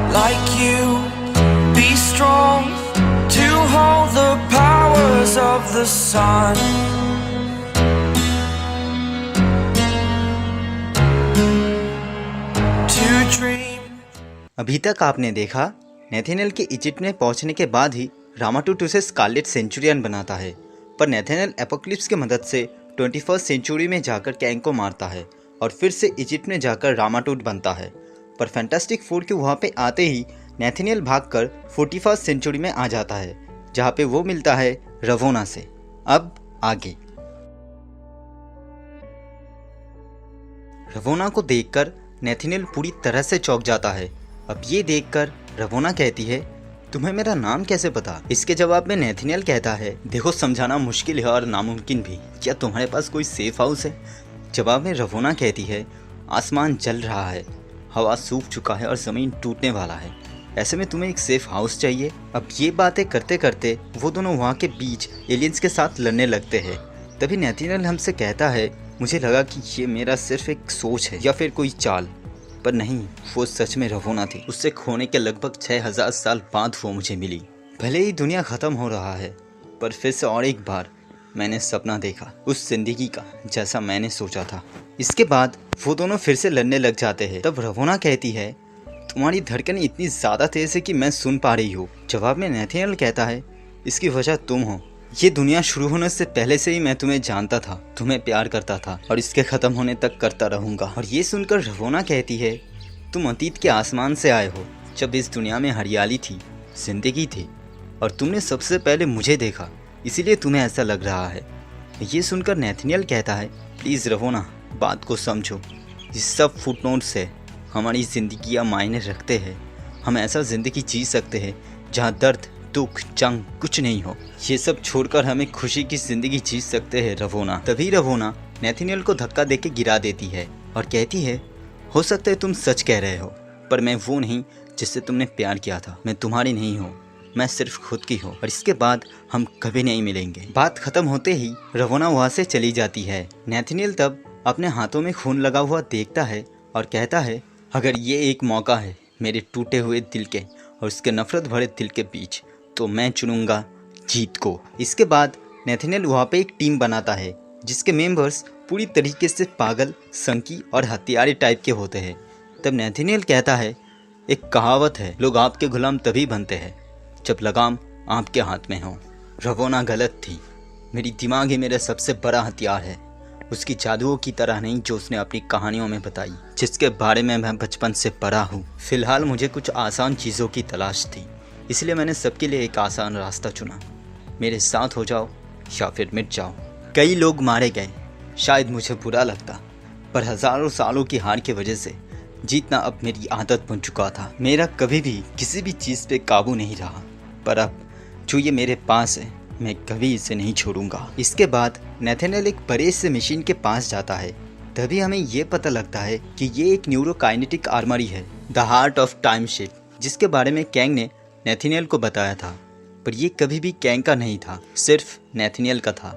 like you. Be strong to hold the powers of the sun. To dream. अभी तक आपने देखा Nathaniel के इजिप्ट में पहुंचने के बाद ही रामाटूट उसे स्कारलेट सेंचुरियन बनाता है, पर नेथेनियल एपोक्लिप्स की मदद से 21st सेंचुरी में जाकर कैंग को मारता है और फिर से इजिप्ट में जाकर रामाटूट बनता है। पर फैंटास्टिक फोर के वहाँ पे आते ही नेथेनियल भागकर 41st सेंचुरी में आ जाता है, जहाँ पे वो मिलता है रवोना से। अब आगे रवोना को देखकर नेथेनियल पूरी तरह से चौंक जाता है। अब ये देखकर रवोना कहती है, तुम्हें मेरा नाम कैसे पता? इसके जवाब में नेथेनियल कहता है, देखो समझाना मुश्किल है और नामुमकिन भी, क्या तुम्हारे पास कोई सेफ हाउस है? जवाब में रवोना कहती है, आसमान जल रहा है, हवा सूख चुका है और ज़मीन टूटने वाला है, ऐसे में तुम्हें एक सेफ हाउस चाहिए। अब ये बातें करते करते वो दोनों वहाँ के बीच एलियंस के साथ लड़ने लगते हैं। तभी नेथेनियल हमसे कहता है, मुझे लगा कि ये मेरा सिर्फ एक सोच है या फिर कोई चाल, पर नहीं, वो सच में रवोना थी। उससे खोने के लगभग 6000 साल बाद वो मुझे मिली। भले ही दुनिया ख़त्म हो रहा है, पर फिर से और एक बार मैंने सपना देखा उस जिंदगी का जैसा मैंने सोचा था। इसके बाद वो दोनों फिर से लड़ने लग जाते हैं। तब रवोना कहती है, तुम्हारी धड़कनें इतनी ज़्यादा तेज़ है कि मैं सुन पा रही हूँ। जवाब में नेथेनियल कहता है, इसकी वजह तुम हो। ये दुनिया शुरू होने से पहले से ही मैं तुम्हें जानता था, तुम्हें प्यार करता था और इसके ख़त्म होने तक करता रहूँगा। और ये सुनकर रवोना कहती है, तुम अतीत के आसमान से आए हो, जब इस दुनिया में हरियाली थी, जिंदगी थी, और तुमने सबसे पहले मुझे देखा, इसीलिए तुम्हें ऐसा लग रहा है। ये सुनकर नेथेनियल कहता है, प्लीज़ रवोना, बात को समझो, ये सब फुटनोट्स है, हमारी ज़िंदगियाँ मायने रखते हैं। हम ऐसा ज़िंदगी जी सकते हैं जहाँ दर्द, दुख, जंग कुछ नहीं हो। ये सब छोड़कर हमें खुशी की ज़िंदगी जी सकते हैं रवोना। तभी रवोना नेथेनियल को धक्का देके गिरा देती है और कहती है, हो सकता है तुम सच कह रहे हो, पर मैं वो नहीं जिससे तुमने प्यार किया था। मैं तुम्हारी नहीं हूँ, मैं सिर्फ खुद की हूँ, और इसके बाद हम कभी नहीं मिलेंगे। बात खत्म होते ही रवोना वहाँ से चली जाती है। नेथेनियल तब अपने हाथों में खून लगा हुआ देखता है और कहता है, अगर ये एक मौका है मेरे टूटे हुए दिल के और उसके नफरत भरे दिल के बीच, तो मैं चुनूंगा जीत को। इसके बाद नेथेनियल वहाँ पे एक टीम बनाता है जिसके मेंबर्स पूरी तरीके से पागल, संकी और हथियारी टाइप के होते हैं। तब नेथेनियल कहता है, एक कहावत है, लोग आपके गुलाम तभी बनते हैं जब लगाम आपके हाथ में हो। रवोना गलत थी, मेरी दिमाग ही मेरा सबसे बड़ा हथियार है, उसकी जादुओं की तरह नहीं जो उसने अपनी कहानियों में बताई, जिसके बारे में मैं बचपन से पढ़ा हूँ। फिलहाल मुझे कुछ आसान चीज़ों की तलाश थी, इसलिए मैंने सबके लिए एक आसान रास्ता चुना, मेरे साथ हो जाओ या फिर मिट जाओ। कई लोग मारे गए, शायद मुझे बुरा लगता, पर हज़ारों सालों की हार की वजह से जीतना अब मेरी आदत बन चुका था। मेरा कभी भी किसी भी चीज़ पे काबू नहीं रहा, पर अब जो ये मेरे पास है, मैं कभी इसे नहीं छोड़ूंगा। इसके बाद नेथेनियल एक बड़े से मशीन के पास जाता है। तभी हमें ये पता लगता है कि ये एक न्यूरोकाइनेटिक आर्मरी है, the heart of time ship, जिसके बारे में कैंग ने नेथेनियल को बताया था, पर ये कभी भी कैंग का नहीं था, सिर्फ नेथेनियल का था।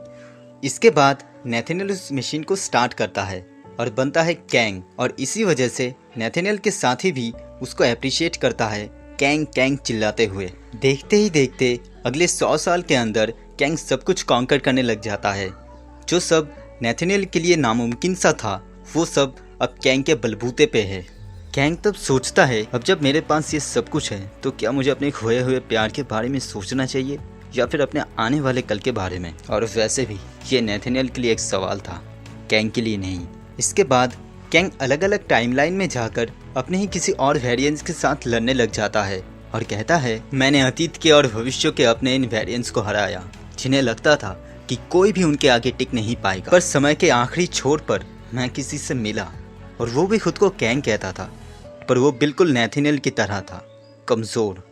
इसके बाद नेथेनियल उस मशीन को स्टार्ट करता है और बनता है कैंग, और इसी वजह से नेथेनियल के साथी भी उसको अप्रिशिएट करता है, कैंग कैंग चिल्लाते हुए। देखते ही देखते अगले 100 साल के अंदर कैंग सब कुछ कॉन्कर करने लग जाता है। जो सब नेथेनियल के लिए नामुमकिन सा था, वो सब अब कैंग के बलबूते पे है। कैंग तब सोचता है, अब जब मेरे पास ये सब कुछ है, तो क्या मुझे अपने खोए हुए प्यार के बारे में सोचना चाहिए या फिर अपने आने वाले कल के बारे में? और वैसे भी ये नेथेनियल के लिए एक सवाल था, कैंग के लिए नहीं। इसके बाद कैंग अलग अलग टाइमलाइन में जाकर अपने ही किसी और वेरिएंट्स के साथ लड़ने लग जाता है और कहता है, मैंने अतीत के और भविष्य के अपने इन वेरिएंट्स को हराया, जिन्हें लगता था कि कोई भी उनके आगे टिक नहीं पाएगा। पर समय के आखिरी छोर पर मैं किसी से मिला, और वो भी खुद को कैंग कहता था, पर वो बिल्कुल नेथेनियल की तरह था, कमज़ोर,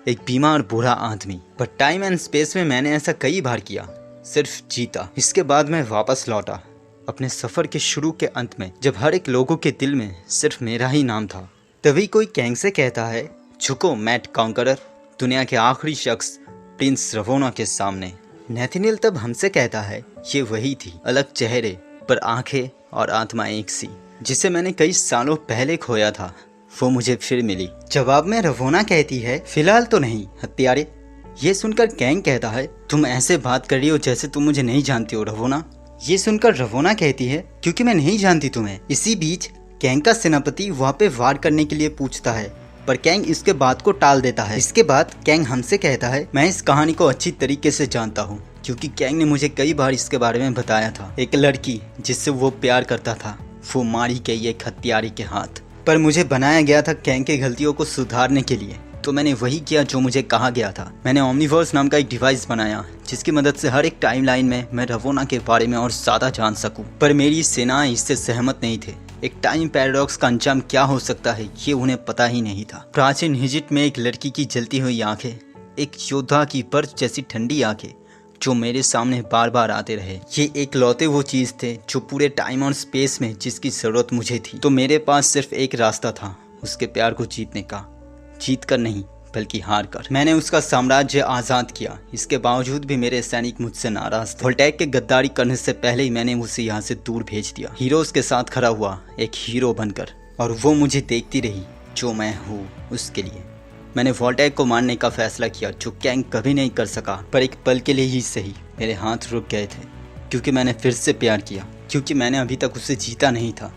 एक बीमार बूढ़ा आदमी। पर टाइम एंड स्पेस में मैंने ऐसा कई बार किया, सिर्फ जीता। इसके बाद मैं वापस लौटा अपने सफ़र के शुरू के अंत में, जब हर एक लोगों के दिल में सिर्फ मेरा ही नाम था। तभी कोई कैंग से कहता है, झुको मैट कॉन्करर, दुनिया के आखिरी शख्स प्रिंस रवोना के सामने। नेथेनियल तब हमसे कहता है, ये वही थी, अलग चेहरे पर आंखें और आत्मा एक सी, जिसे मैंने कई सालों पहले खोया था। वो मुझे फिर मिली। जवाब में रवोना कहती है, फिलहाल तो नहीं हत्यारे। ये सुनकर कैंग कहता है, तुम ऐसे बात कर रही हो जैसे तुम मुझे नहीं जानती हो रवोना। ये सुनकर रवोना कहती है, क्योंकि मैं नहीं जानती तुम्हें। इसी बीच कैंग का सेनापति वहाँ पे वार करने के लिए पूछता है, पर कैंग इसके बात को टाल देता है। इसके बाद कैंग हमसे कहता है, मैं इस कहानी को अच्छी तरीके से जानता हूँ, क्योंकि कैंग ने मुझे कई बार इसके बारे में बताया था। एक लड़की जिससे वो प्यार करता था, वो मारी गई एक हत्यारे के हाथ। पर मुझे बनाया गया था कैंग की गलतियों को सुधारने के लिए, तो मैंने वही किया जो मुझे कहा गया था। मैंने ओमनीवर्स नाम का एक डिवाइस बनाया, जिसकी मदद से हर एक टाइमलाइन में मैं रवोना के बारे में और ज़्यादा जान सकूं। पर मेरी सेनाएं इससे सहमत नहीं थे। एक टाइम पैराडॉक्स का अंजाम क्या हो सकता है ये उन्हें पता ही नहीं था। प्राचीन इजिप्ट में एक लड़की की जलती हुई आंखें, एक योद्धा की बर्फ जैसी ठंडी आंखें जो मेरे सामने बार बार आते रहे। ये एक लौते वो चीज़ थे जो पूरे टाइम और स्पेस में जिसकी ज़रूरत मुझे थी। तो मेरे पास सिर्फ एक रास्ता था, उसके प्यार को जीतने का। जीत कर नहीं, बल्कि हार कर। मैंने उसका साम्राज्य आज़ाद किया। इसके बावजूद भी मेरे सैनिक मुझसे नाराज थे। वोल्टेक के गद्दारी करने से पहले ही मैंने उसे यहाँ से दूर भेज दिया। हीरोज के साथ खड़ा हुआ एक हीरो बनकर, और वो मुझे देखती रही जो मैं हूँ उसके लिए। मैंने वोल्टेक को मारने का फैसला किया, जो कैंग कभी नहीं कर सका। पर एक पल के लिए ही सही मेरे हाथ रुक गए थे, क्योंकि मैंने फिर से प्यार किया। क्योंकि मैंने अभी तक उसे जीता नहीं था,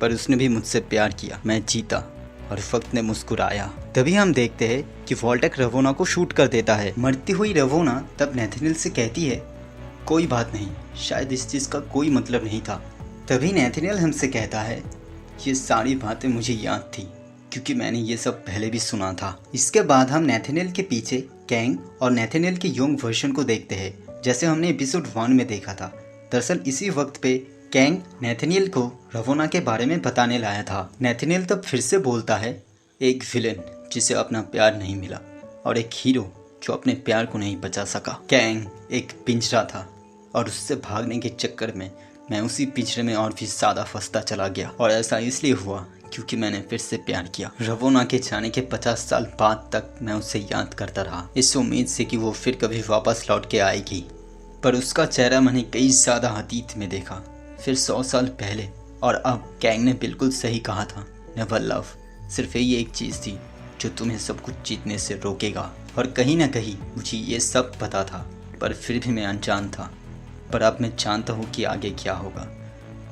पर उसने भी मुझसे प्यार किया। मैं जीता और वक्त ने मुस्कुराया। तभी हम देखते हैं कि वोल्टेक रवोना को शूट कर देता है। मरती हुई रवोना तब नेथनियल से कहती है, कोई बात नहीं, शायद इस चीज़ का कोई मतलब नहीं था। तभी नेथनियल हमसे कहता है, ये सारी बातें मुझे याद थी, क्योंकि मैंने ये सब पहले भी सुना था। इसके बाद हम नेथनियल के पीछे कैंग और नेथनियल के यंग वर्जन को देखते हैं, जैसे हमने एपिसोड 1 में देखा था। दरअसल इसी वक्त पे कैंग नेथनियल को रवोना के बारे में बताने लाया था। नेथनियल तब फिर से बोलता है, एक विलेन जिसे अपना प्यार नहीं मिला, और एक हीरो जो अपने प्यार को नहीं बचा सका। कैंग एक पिंजरा था, और उससे भागने के चक्कर में मैं उसी पिंजरे में और भी ज़्यादा फंसता चला गया। और ऐसा इसलिए हुआ क्योंकि मैंने फिर से प्यार किया। रवोना के जाने के 50 साल बाद तक मैं उसे याद करता रहा, इस उम्मीद से कि वो फिर कभी वापस लौट के आएगी। पर उसका चेहरा मैंने कई ज़्यादा अतीत में देखा, फिर 100 साल पहले, और अब कैंग ने बिल्कुल सही कहा था, नेवर लव सिर्फ यही एक चीज़ थी जो तुम्हें सब कुछ जीतने से रोकेगा। और कहीं ना कहीं मुझे ये सब पता था, पर फिर भी मैं अनजान था। पर अब मैं जानता हूँ कि आगे क्या होगा।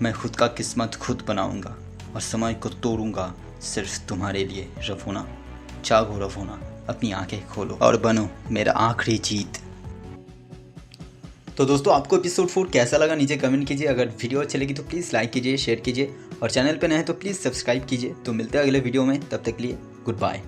मैं खुद का किस्मत खुद बनाऊंगा और समय को तोड़ूंगा सिर्फ तुम्हारे लिए रवोना। जागो रवोना, अपनी आंखें खोलो और बनो मेरा आखिरी जीत। तो दोस्तों, आपको एपिसोड 4 कैसा लगा नीचे कमेंट कीजिए। अगर वीडियो अच्छी लगी तो प्लीज़ लाइक कीजिए, शेयर कीजिए, और चैनल पर नए हैं तो प्लीज़ सब्सक्राइब कीजिए। तो मिलते हैं अगले वीडियो में, तब तक के लिए गुड बाय।